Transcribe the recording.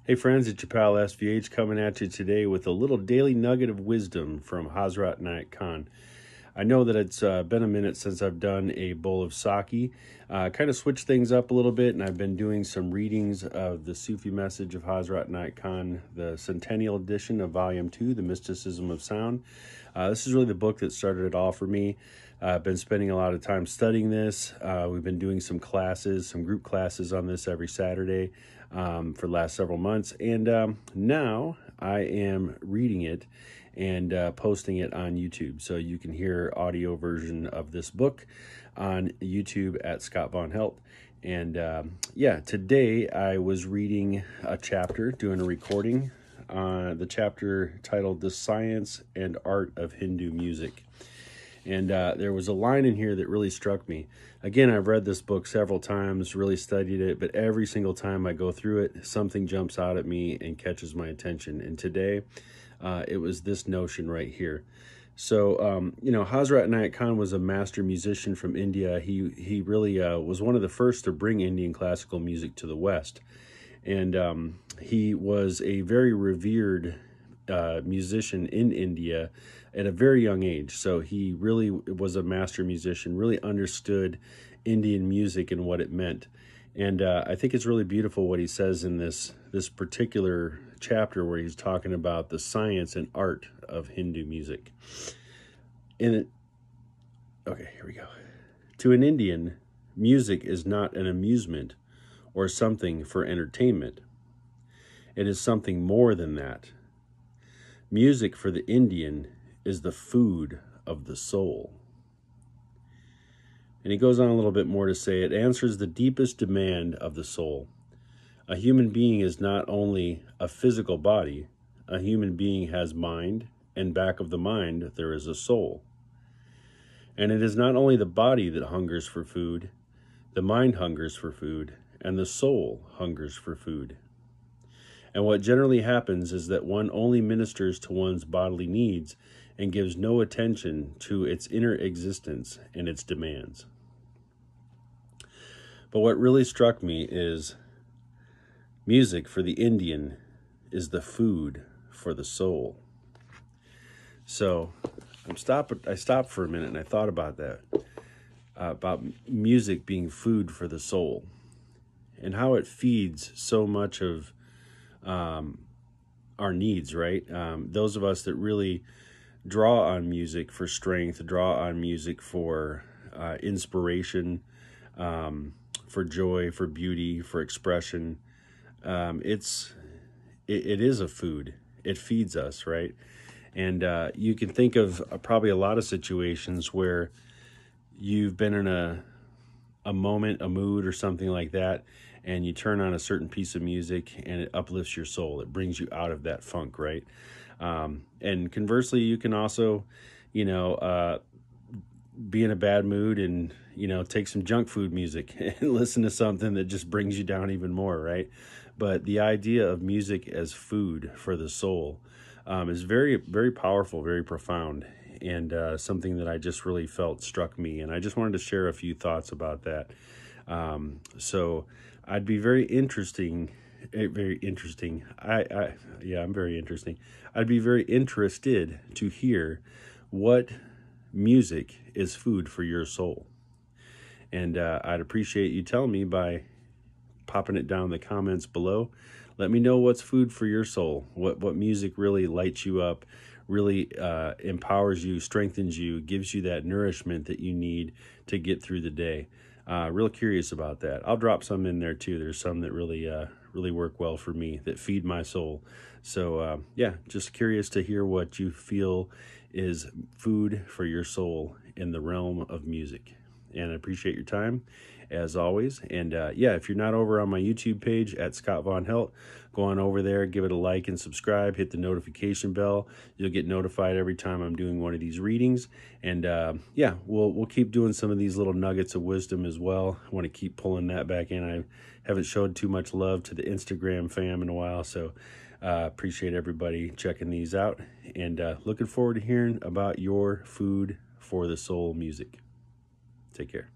Hey friends, it's your pal SVH coming at you today with a little daily nugget of wisdom from Hazrat Inayat Khan. I know that it's been a minute since I've done a bowl of sake. Kind of switched things up a little bit, and I've been doing some readings of the Sufi message of Hazrat Inayat Khan, the Centennial Edition of Volume 2, The Mysticism of Sound. This is really the book that started it all for me. I've been spending a lot of time studying this. We've been doing some classes, some group classes on this every Saturday for the last several months. And now I am reading it and posting it on YouTube. So you can hear audio version of this book on YouTube at Scott Von Helt. And yeah, today I was reading a chapter, doing a recording on the chapter titled The Science and Art of Hindu Music. And there was a line in here that really struck me. Again, I've read this book several times, really studied it, but every single time I go through it, something jumps out at me and catches my attention. And today, it was this notion right here. So, you know, Hazrat Inayat Khan was a master musician from India. He really was one of the first to bring Indian classical music to the West. And he was a very revered musician in India at a very young age. So he really was a master musician, really understood Indian music and what it meant. And I think it's really beautiful what he says in this particular chapter where he's talking about the science and art of Hindu music. Okay, here we go. To an Indian, music is not an amusement or something for entertainment. It is something more than that. Music for the Indian is the food of the soul. And he goes on a little bit more to say it answers the deepest demand of the soul. A human being is not only a physical body, a human being has mind, and back of the mind there is a soul. And it is not only the body that hungers for food, the mind hungers for food, and the soul hungers for food. And what generally happens is that one only ministers to one's bodily needs and gives no attention to its inner existence and its demands. But what really struck me is music for the Indian is the food for the soul. So I stopped for a minute and I thought about that, about music being food for the soul and how it feeds so much of our needs, right? Those of us that really draw on music for strength, draw on music for inspiration, for joy, for beauty, for expression. It is a food. It feeds us, right? And you can think of probably a lot of situations where you've been in a moment, a mood or something like that, and you turn on a certain piece of music and it uplifts your soul. It brings you out of that funk, right? And conversely, you can also, you know, be in a bad mood and, you know, take some junk food music and listen to something that just brings you down even more, right? But the idea of music as food for the soul is very, very powerful, very profound, and something that I just really felt struck me. And I just wanted to share a few thoughts about that. So I'd be very interesting. I'm very interesting. I'd be very interested to hear what music is food for your soul. And I'd appreciate you telling me by popping it down in the comments below. Let me know what's food for your soul. What music really lights you up, really empowers you, strengthens you, gives you that nourishment that you need to get through the day. Real curious about that. I'll drop some in there too. There's some that really work well for me, that feed my soul. So yeah, just curious to hear what you feel is food for your soul in the realm of music. And I appreciate your time as always. And yeah, if you're not over on my YouTube page at Scott Von Helt, go on over there, give it a like and subscribe, hit the notification bell. You'll get notified every time I'm doing one of these readings. And yeah, we'll keep doing some of these little nuggets of wisdom as well. I want to keep pulling that back in. I haven't showed too much love to the Instagram fam in a while, so appreciate everybody checking these out. And looking forward to hearing about your food for the soul music. Take care.